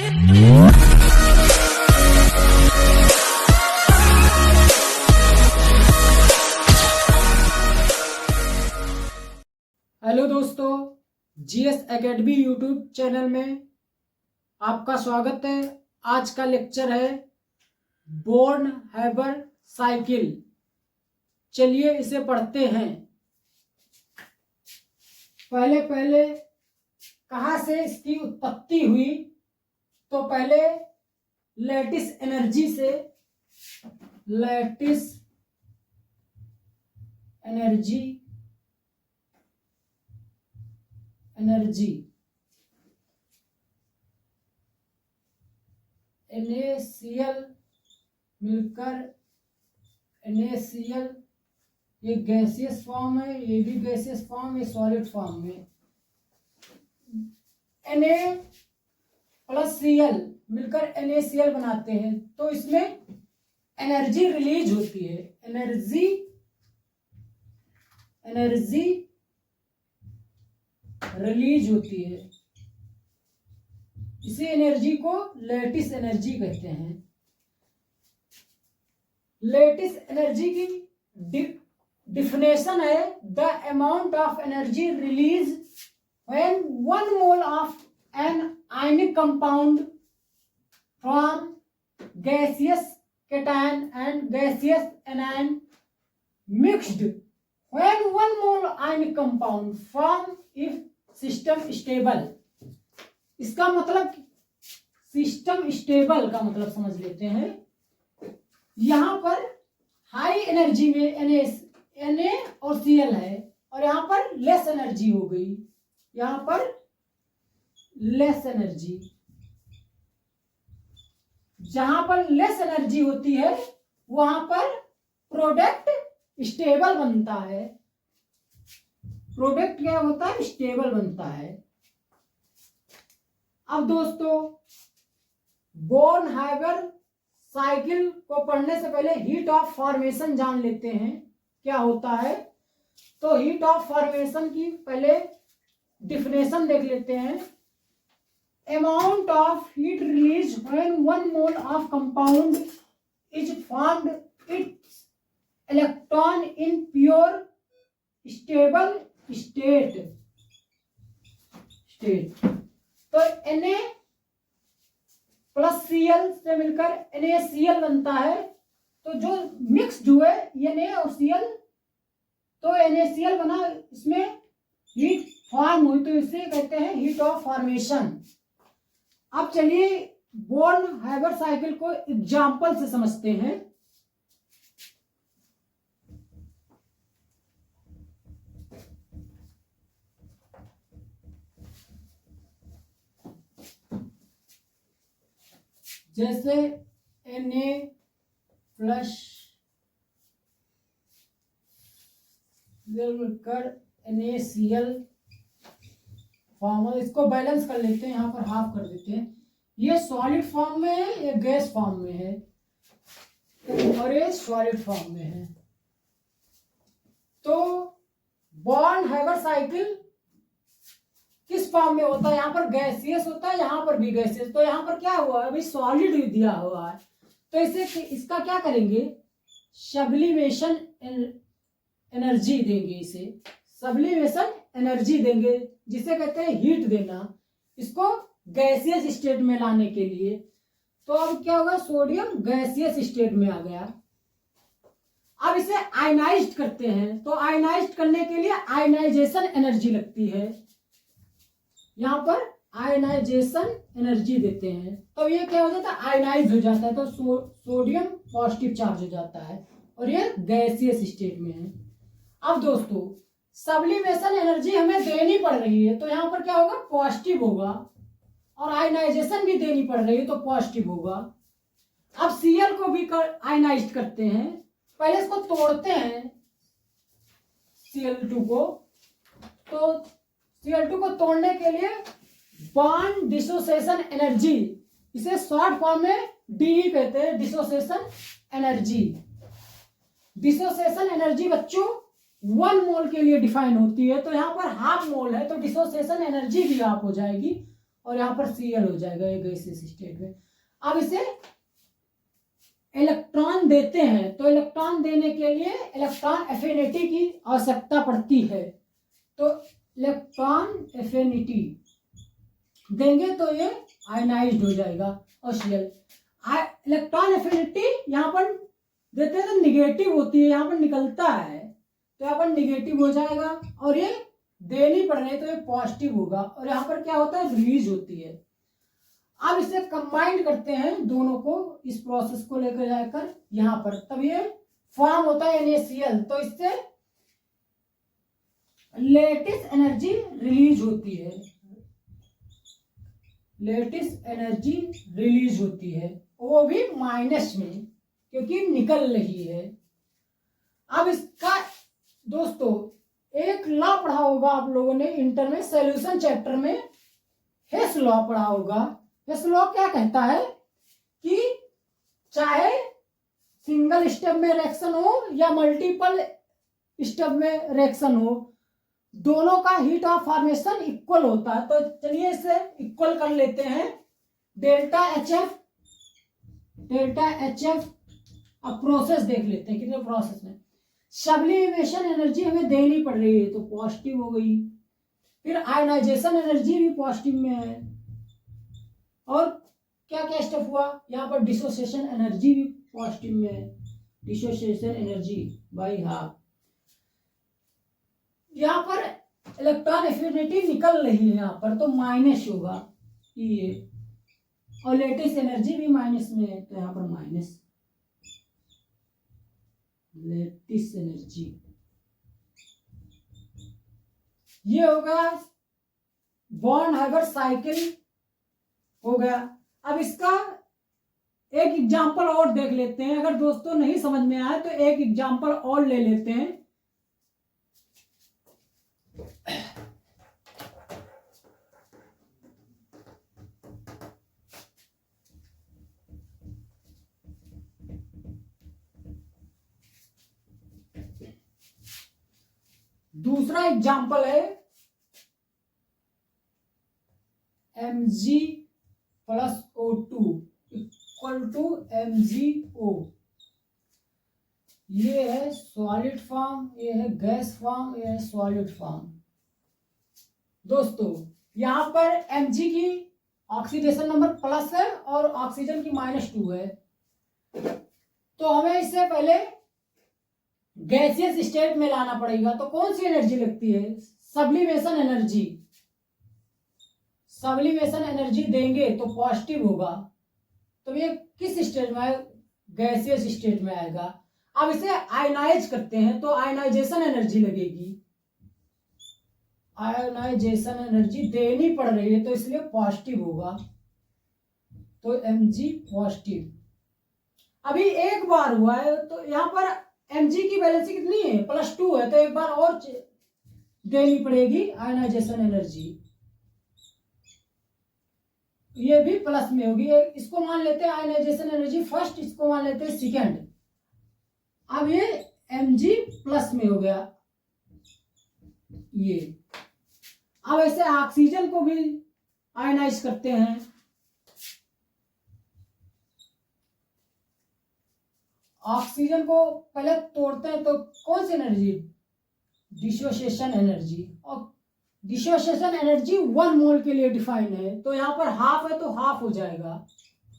Hello दोस्तों, GS academy YouTube channel में आपका स्वागत है। आज का लेक्चर है बोर्न हैबर साइकिल। चलिए इसे पढ़ते हैं। पहले कहाँ से इसकी उत्पत्ति हुई, तो पहले लैटिस एनर्जी से, लैटिस एनर्जी NaCl मिलकर NaCl, ये गैसियस फॉर्म है, ये भी गैसियस फॉर्म, ये सॉलिड फॉर्म में। Na प्लस Cl मिलकर NaCl बनाते हैं, तो इसमें एनर्जी रिलीज होती है। एनर्जी रिलीज होती है। इसी एनर्जी को लैटिस एनर्जी कहते हैं। लैटिस एनर्जी की डिफिनेशन है the amount of energy release when 1 mole of an ionic compound from gaseous cation and gaseous anion mixed when 1 mole ionic compound from if system stable. इसका मतलब system stable का मतलब समझ लेते हैं। यहां पर हाई एनर्जी में Na और Cl है, और यहां पर लेस एनर्जी हो गई। यहां पर लेस एनर्जी, जहां पर लेस एनर्जी होती है वहां पर प्रोडक्ट स्टेबल बनता है। प्रोडक्ट क्या होता है? स्टेबल बनता है। अब दोस्तों, बोर्न हैबर साइकिल को पढ़ने से पहले हीट ऑफ फॉर्मेशन जान लेते हैं क्या होता है। तो हीट ऑफ फॉर्मेशन की पहले डिफिनेशन देख लेते हैं। Amount of heat release when 1 mole of compound is formed it's electron in pure stable state. तो Na प्लस Cl से मिलकर NaCl बनता है। तो जो मिक्स्ड हुए Na और Cl, तो NaCl बना, इसमें हीट फॉर्म हुई, तो इसे कहते हैं हीट ऑफ फॉर्मेशन। अब चलिए बोर्न हैबर साइकिल को एग्जाम्पल से समझते हैं। जैसे Na प्लस मिलकर NaCl फॉर्म, इसको बैलेंस कर लेते हैं, यहां पर हाफ कर देते हैं। ये सॉलिड फॉर्म में है, ये गैस फॉर्म में है, और ये सॉलिड फॉर्म में है। तो बोर्न हैबर साइकिल किस फॉर्म में होता है? यहाँ पर गैसियस होता है, यहाँ पर भी गैसियस। तो यहाँ पर क्या हुआ? अभी सॉलिड दिया हुआ है, तो इसे इसका क्या करेंगे? सब्लिमेशन एनर्जी देंगे। इसे सब्लिमेशन एनर्जी देंगे, जिसे कहते हैं हीट देना, इसको गैसियस स्टेट में लाने के लिए। तो अब क्या होगा? सोडियम गैसियस स्टेट में आ गया। अब इसे आयनाइज्ड करते हैं, तो आयनाइज्ड करने के लिए आयनाइजेशन एनर्जी लगती है। यहां पर आयनाइजेशन एनर्जी देते हैं, तो ये क्या हो जाता है? आयनाइज हो जाता है। तो सोडियम पॉजिटिव चार्ज हो जाता है, और ये गैसियस स्टेट में है। अब दोस्तों, सब्लिमेशन एनर्जी हमें देनी पड़ रही है, तो यहां पर क्या होगा? पॉजिटिव होगा, और आयनाइजेशन भी देनी पड़ रही है, तो पॉजिटिव होगा। अब Cl को भी आयनाइज्ड करते हैं। पहले इसको तोड़ते हैं Cl2 को। तो Cl2 को तोड़ने के लिए बॉन्ड डिसोसिएशन एनर्जी, इसे शॉर्ट फॉर्म में DE कहते हैं, डिसोसिएशन एनर्जी। डिसोसिएशन एनर्जी बच्चों 1 मोल के लिए डिफाइन होती है, तो यहाँ पर हाफ मोल है, तो डिसोसिएशन एनर्जी भी हाफ हो जाएगी। और यहाँ पर Cl हो जाएगा ये गैसियस स्टेट में। अब इसे इलेक्ट्रॉन देते हैं तो इलेक्ट्रॉन देने के लिए इलेक्ट्रॉन एफिनिटी की आवश्यकता पड़ती है। तो इलेक्ट्रॉन एफिनिटी देंगे तो ये आयनाइज्ड हो जाएगा और Cl। इलेक्ट्रॉन एफिनिटी यहाँ पर देते हैं तो निगेटिव होती है, यहाँ पर निकलता है तो यहाँ पर निगेटिव हो जाएगा, और ये देनी पड़ रही है तो ये पॉजिटिव होगा, और यहाँ पर क्या होता है रिलीज होती है। अब इसे कंबाइंड करते हैं दोनों को, इस प्रोसेस को लेकर जाकर यहाँ पर, तब ये फॉर्म होता है NaCl। तो इससे लेटिस एनर्जी रिलीज होती है, लेटिस एनर्जी रिलीज होती है, वो भी माइनस में क्योंकि निकल रही है। अब इसका दोस्तों एक लॉ पढ़ा होगा आप लोगों ने इंटर में सॉल्यूशन चैप्टर में, हेस लॉ पढ़ा होगा। हेस लॉ क्या कहता है कि चाहे सिंगल स्टेप में रिएक्शन हो या मल्टीपल स्टेप में रिएक्शन हो, दोनों का हीट ऑफ फॉर्मेशन इक्वल होता है। तो चलिए इसे इक्वल कर लेते हैं, डेल्टा एच एफ। अब प्रोसेस देख लेते हैं, कितने प्रोसेस में सब्लिमेशन एनर्जी हमें देनी पड़ रही है तो पॉजिटिव हो गई, फिर आयनाइजेशन एनर्जी भी पॉजिटिव में है, और क्या क्या स्टेप हुआ यहाँ पर डिसोसिएशन एनर्जी भी पॉजिटिव में है, डिसोसिएशन एनर्जी बाई हाफ। यहाँ पर इलेक्ट्रॉन एफिनिटी निकल रही है यहाँ पर तो माइनस होगा ये, और लेटिस एनर्जी भी माइनस में है तो यहाँ पर माइनस लेटिस एनर्जी। ये होगा बॉर्न हाइबर साइकिल हो गया। अब इसका एक एग्जांपल और देख लेते हैं, अगर दोस्तों नहीं समझ में आया तो एक एग्जांपल और ले लेते हैं। दूसरा एग्जांपल है Mg plus O2 equal to MgO। ये है सॉलिड फॉर्म, ये है गैस फॉर्म, ये है सॉलिड फॉर्म। दोस्तों यहाँ पर Mg की ऑक्सीडेशन नंबर प्लस है और ऑक्सीजन की -2 है, तो हमें इससे पहले गैसियस स्टेट में लाना पड़ेगा। तो कौन सी एनर्जी लगती है? Sublimation energy. सब्लिमेशन एनर्जी देंगे तो पॉजिटिव होगा, तो ये किस स्टेट में आएगा? गैसियस स्टेट में आएगा। अब इसे आयनाइज करते हैं तो आयनाइजेशन एनर्जी लगेगी, आयनाइजेशन एनर्जी देनी पड़ रही है तो इसलिए पॉजिटिव होगा, तो Mg पॉजिटिव। अभी एक बार हुआ है तो यहाँ पर Mg की वैलेंसी कितनी है? +2 है, तो एक बार और देनी पड़ेगी आयनाइजेशन एनर्जी, ये भी प्लस में होगी। इसको मान लेते हैं आयनाइजेशन एनर्जी फर्स्ट, इसको मान लेते हैं सेकंड। अब ये Mg प्लस में हो गया ये। अब ऐसे ऑक्सीजन को भी आयनाइज करते हैं। ऑक्सीजन को पहले तोड़ते हैं तो कौन सी एनर्जी? Dissociation energy. और डिसोसिएशन एनर्जी 1 मोल के लिए डिफाइन है, तो यहाँ पर हाफ है तो हाफ हो जाएगा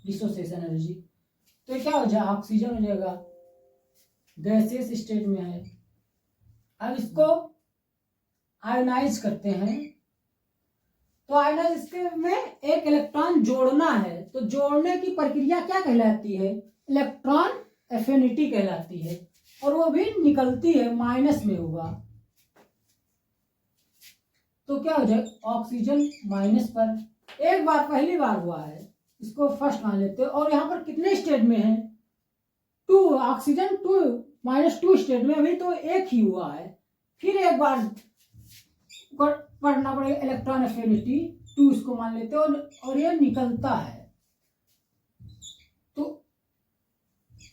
डिसोसिएशन एनर्जी, तो क्या हो जाएगा? ऑक्सीजन हो जाएगा, गैसियस स्टेट में है। अब इसको आयनाइज करते हैं, तो आयनाइज में एक इलेक्ट्रॉन जोड़ना है, तो जोड़ने की प्रक्रिया क्या कहलाती है? इलेक्ट्रॉन एफिनिटी कहलाती है, और वो भी निकलती है माइनस में होगा, तो क्या हो जाए? ऑक्सीजन माइनस पर। एक बार पहली बार हुआ है, इसको फर्स्ट मान लेते हैं। और यहाँ पर कितने स्टेट में है? 2, ऑक्सीजन -2 स्टेट में, अभी तो एक ही हुआ है। फिर एक बार पढ़ना पड़ेगा इलेक्ट्रॉन एफिनिटी 2, इसको मान लेते हैं, और ये निकलता है, तो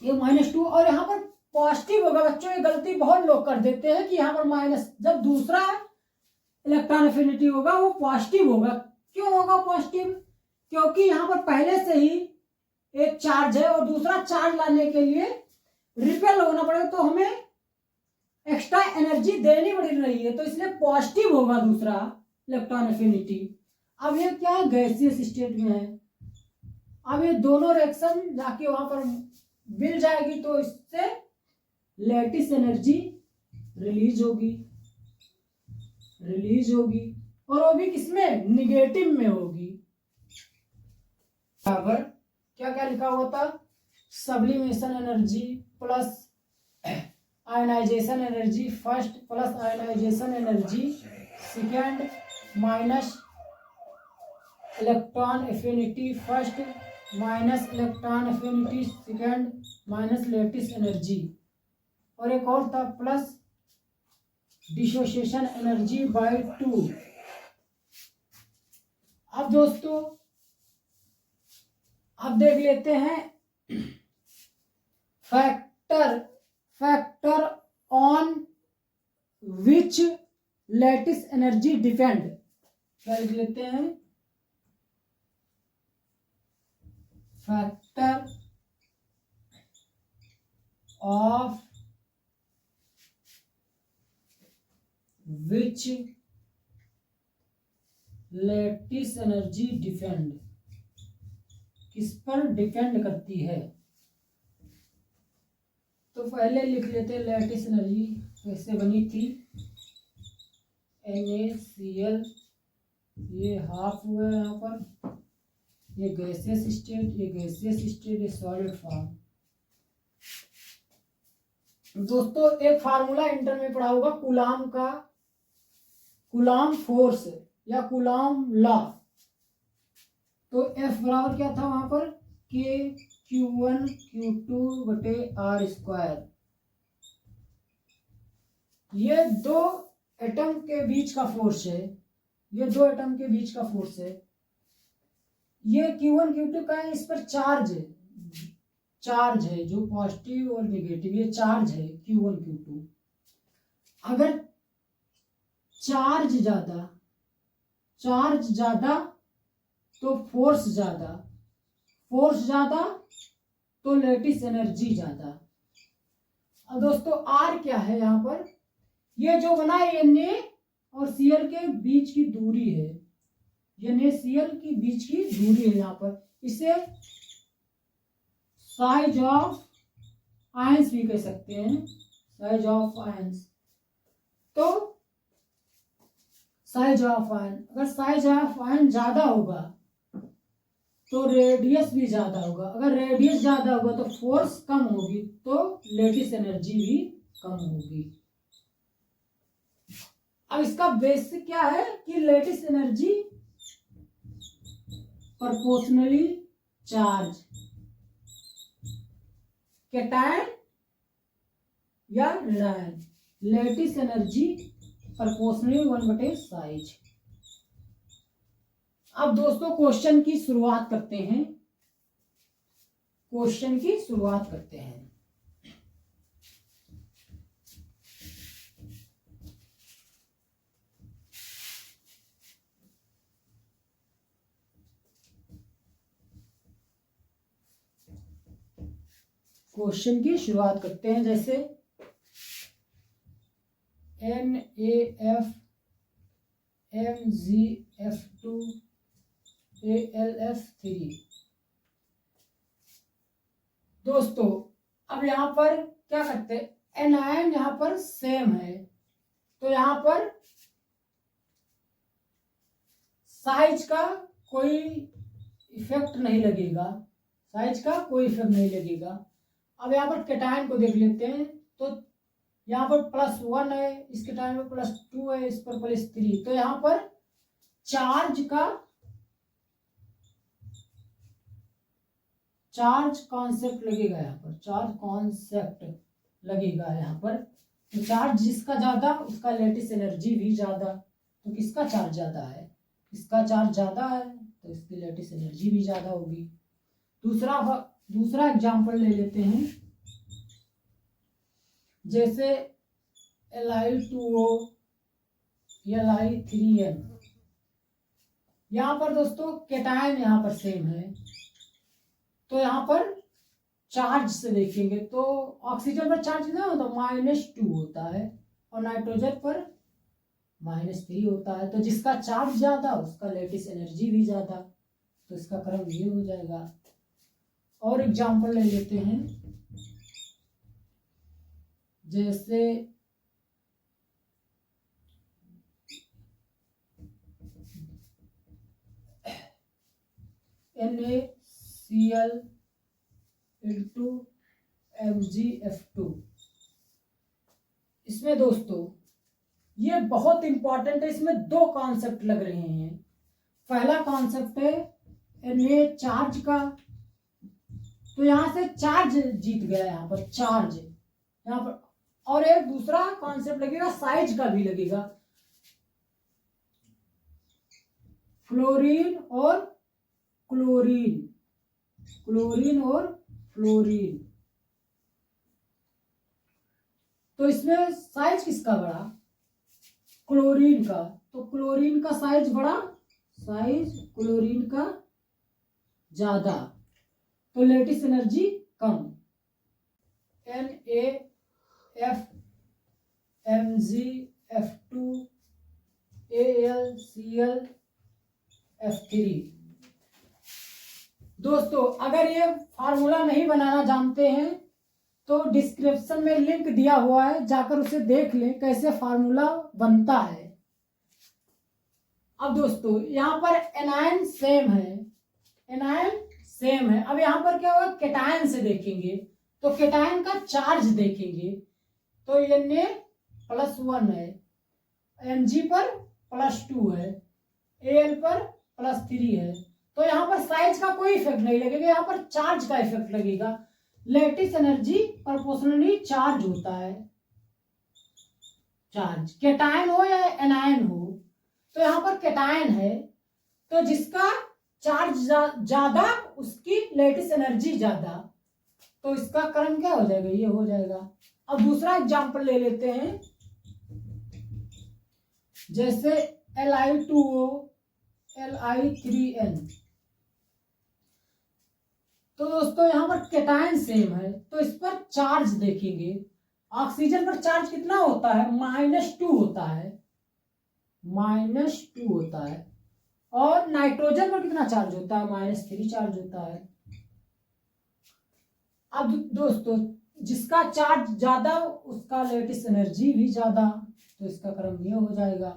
ये -2 और यहाँ पर पॉजिटिव होगा। बच्चों ये गलती बहुत लोग कर देते हैं कि यहाँ पर माइनस, जब दूसरा इलेक्ट्रॉन एफिनिटी होगा वो पॉजिटिव होगा, क्यों होगा पॉजिटिव? क्योंकि यहाँ पर पहले से ही एक चार्ज है और दूसरा चार्ज लाने के लिए रिपेल होना पड़ेगा, तो हमें एक्स्ट्रा एनर्जी देनी पड़ रही है, तो इसलिए पॉजिटिव होगा दूसरा इलेक्ट्रॉन एफिनिटी। अब ये क्या है, गैसियस स्टेट में है। अब ये दोनों रिएक्शन जाके वहां पर मिल जाएगी, तो इससे लैटिस एनर्जी रिलीज होगी और वो भी किसमें, निगेटिव में होगी। बराबर क्या क्या लिखा हुआ था, sublimation energy plus ionisation energy first plus ionisation energy second minus electron affinity first minus electron affinity second minus lattice energy, और एक और था प्लस डिसोसिएशन एनर्जी बाय 2। अब दोस्तों अब देख लेते हैं factor on which lattice energy depend. क्या लिख लेते हैं, factor of which lattice energy depend, किस पर डिपेंड करती है। तो पहले लिख लेते हैं लैटिस एनर्जी कैसे बनी थी, NaCl, ये हाफ हुआ यहाँ पर, ये गैसियस स्टेट, ये सॉलिड फॉर्म। दोस्तों एक फार्मूला इंटर में पढ़ा होगा कूलाम का, कूलाम फोर्स या कूलाम लॉ। तो F बराबर क्या था वहां पर, Q1 Q2 बटे R²। ये दो एटम के बीच का फोर्स है, ये दो एटम के बीच का फोर्स है। ये Q1 Q2 का है, इस पर चार्ज है जो पॉजिटिव और नेगेटिव, ये चार्ज है Q1 Q2। अगर चार्ज ज्यादा तो फोर्स ज्यादा तो लैटिस एनर्जी ज्यादा। अब दोस्तों R क्या है यहाँ पर, ये जो बना है Na और Cl के बीच की दूरी है, NaCl की बीच की दूरी है यहाँ पर, इसे साइज ऑफ आयंस भी कह सकते हैं, साइज ऑफ आयंस। तो साइज ऑफ आयन, अगर साइज ऑफ आयन ज्यादा होगा तो रेडियस भी ज्यादा होगा, अगर रेडियस ज्यादा होगा तो फोर्स कम होगी, तो लैटिस एनर्जी भी कम होगी। अब इसका बेसिक क्या है कि lattice energy proportionally charge, cation या ऋणायन, लैटिस एनर्जी प्रोपोर्शनली 1/साइज। अब दोस्तों क्वेश्चन की शुरुआत करते हैं, जैसे NaF MgF2 AlF3। दोस्तों अब यहाँ पर क्या करते हैं, एनायन यहाँ पर सेम है, तो यहाँ पर साइज का कोई इफेक्ट नहीं लगेगा, अब यहाँ पर कैटायन को देख लेते हैं, तो यहाँ पर +1 है, इस कैटायन में +2 है, इस पर +3, तो यहाँ पर चार्ज कॉन्सेप्ट लगेगा, यहाँ पर तो चार्ज जिसका ज्यादा उसका लैटिस एनर्जी भी ज्यादा। तो किसका चार्ज ज्यादा है, तो इसकी लैटिस एनर्जी भी ज्यादा होगी। दूसरा एग्जांपल ले लेते हैं, जैसे Li2O Li3N। यहाँ पर दोस्तों कैटायन यहाँ पर सेम है, तो यहाँ पर चार्ज से देखेंगे तो ऑक्सीजन पर चार्ज कितना होता है, -2 होता है, और नाइट्रोजन पर -3 होता है। तो जिसका चार्ज ज्यादा उसका लेटिस एनर्जी भी ज्यादा, तो इसका क्रम ये हो जाएगा। और एग्जांपल ले लेते हैं, जैसे NaCl इंटू MgF2। इसमें दोस्तों ये बहुत इंपॉर्टेंट है, इसमें दो कॉन्सेप्ट लग रहे हैं। पहला कॉन्सेप्ट है Na चार्ज का, तो यहां से चार्ज जीत गया, यहाँ पर चार्ज यहाँ पर। और एक दूसरा कॉन्सेप्ट लगेगा साइज का भी लगेगा, फ्लोरीन और क्लोरीन, क्लोरीन और फ्लोरीन। तो इसमें साइज किसका बड़ा, क्लोरीन का, तो क्लोरीन का साइज बड़ा, साइज क्लोरीन का ज्यादा, तो लेटिस एनर्जी कम। NaF MgF2 AlCl F3। दोस्तों अगर ये फार्मूला नहीं बनाना जानते हैं तो डिस्क्रिप्शन में लिंक दिया हुआ है, जाकर उसे देख लें कैसे फार्मूला बनता है। अब दोस्तों यहाँ पर एनायन सेम है, एनायन सेम है। अब यहाँ पर क्या होगा, कैटायन से देखेंगे तो कैटायन का चार्ज देखेंगे, तो Na+1 है, Mg पर +2 है, Al पर +3 है। तो यहाँ पर साइज का कोई इफेक्ट नहीं लगेगा, यहाँ पर चार्ज का इफेक्ट लगेगा। लेटिस एनर्जी प्रोपोर्शनली चार्ज होता है, चार्ज कैटायन हो या एनायन हो। तो यहाँ पर कैटायन है, तो जिसका चार्ज ज्यादा उसकी लेटिस एनर्जी ज्यादा, तो इसका क्रम क्या हो जाएगा, ये हो जाएगा। अब दूसरा एग्जांपल ले लेते हैं, जैसे Li2O Li3N। तो दोस्तों यहाँ पर कैटायन सेम है, तो इस पर चार्ज देखेंगे। ऑक्सीजन पर चार्ज कितना होता है, -2 होता है, -2 होता है। और नाइट्रोजन पर कितना चार्ज होता है, -3 चार्ज होता है। अब दोस्तों जिसका चार्ज ज्यादा उसका लेटिस एनर्जी भी ज्यादा, तो इसका क्रम ये हो जाएगा।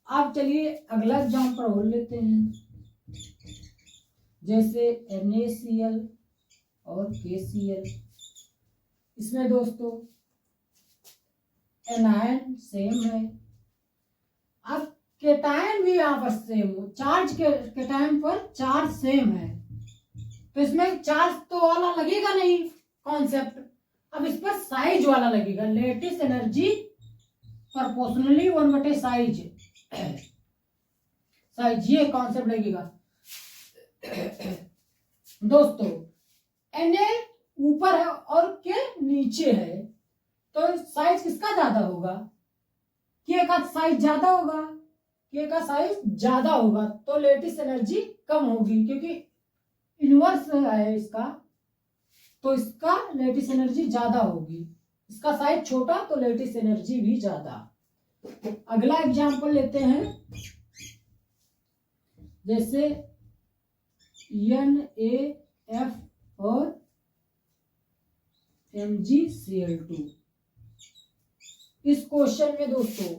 अब चलिए अगला एग्जांपल और लेते हैं, जैसे NaCl और KCl। इसमें दोस्तों एनायन सेम है। अब कैटायन भी यहाँ पर सेम हो, चार्ज के कैटायन पर चार्ज सेम है, तो इसमें चार्ज तो वाला लगेगा नहीं कॉन्सेप्ट। अब इस पर साइज वाला लगेगा, लेटिस एनर्जी प्रोपोर्शनली 1/साइज, साइज ये कॉन्सेप्ट लगेगा। दोस्तों Na ऊपर है और के नीचे है, तो साइज किसका ज्यादा होगा, के का साइज ज्यादा होगा, के का साइज ज्यादा होगा, तो लेटिस एनर्जी कम होगी, क्योंकि इनवर्स है इसका, तो इसका लेटिस एनर्जी ज्यादा होगी। इसका साइज छोटा तो लेटिस एनर्जी भी ज्यादा। अगला एग्जांपल लेते हैं, जैसे NaF और MgCl2। इस क्वेश्चन में दोस्तों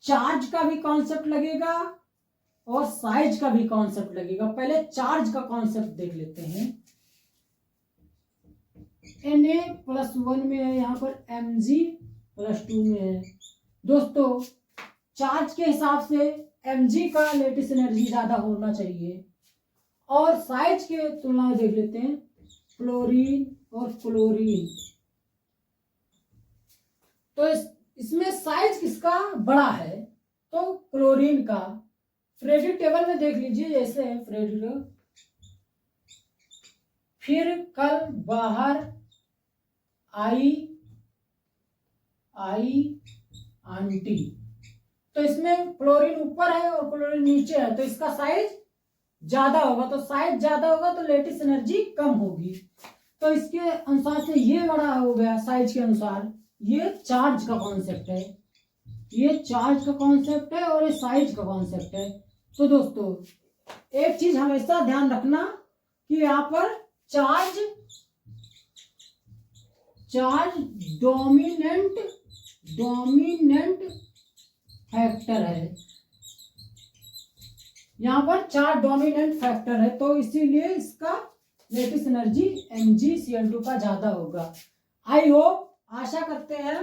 चार्ज का भी कॉन्सेप्ट लगेगा और साइज का भी कॉन्सेप्ट लगेगा। पहले चार्ज का कॉन्सेप्ट देख लेते हैं। Na+1 में है, यहाँ पर Mg+2 में है। दोस्तों चार्ज के हिसाब से Mg का लेटिस एनर्जी ज्यादा होना चाहिए, और साइज के तुलना में देख लेते हैं फ्लोरीन और क्लोरीन। तो इसमें साइज किसका बड़ा है, तो क्लोरीन का। फ्रेडरिक टेबल में देख लीजिए, जैसे है फ्रेडरिक, फिर कल बाहर आई आंटी, तो इसमें क्लोरीन ऊपर है और क्लोरीन नीचे है, तो इसका साइज ज्यादा होगा, तो साइज ज्यादा होगा तो लेटिस एनर्जी कम होगी। तो इसके अनुसार से ये बड़ा हो गया साइज के अनुसार। ये चार्ज का कॉन्सेप्ट है, ये चार्ज का कॉन्सेप्ट है और ये साइज का कॉन्सेप्ट है। तो दोस्तों एक चीज हमेशा ध्यान रखना कि यहाँ पर चार्ज डोमिनेंट फैक्टर है, यहाँ पर चार्ज डोमिनेंट फैक्टर है, तो इसीलिए इसका लेटिस एनर्जी MgCl2 का ज्यादा होगा। आई होप, आशा करते हैं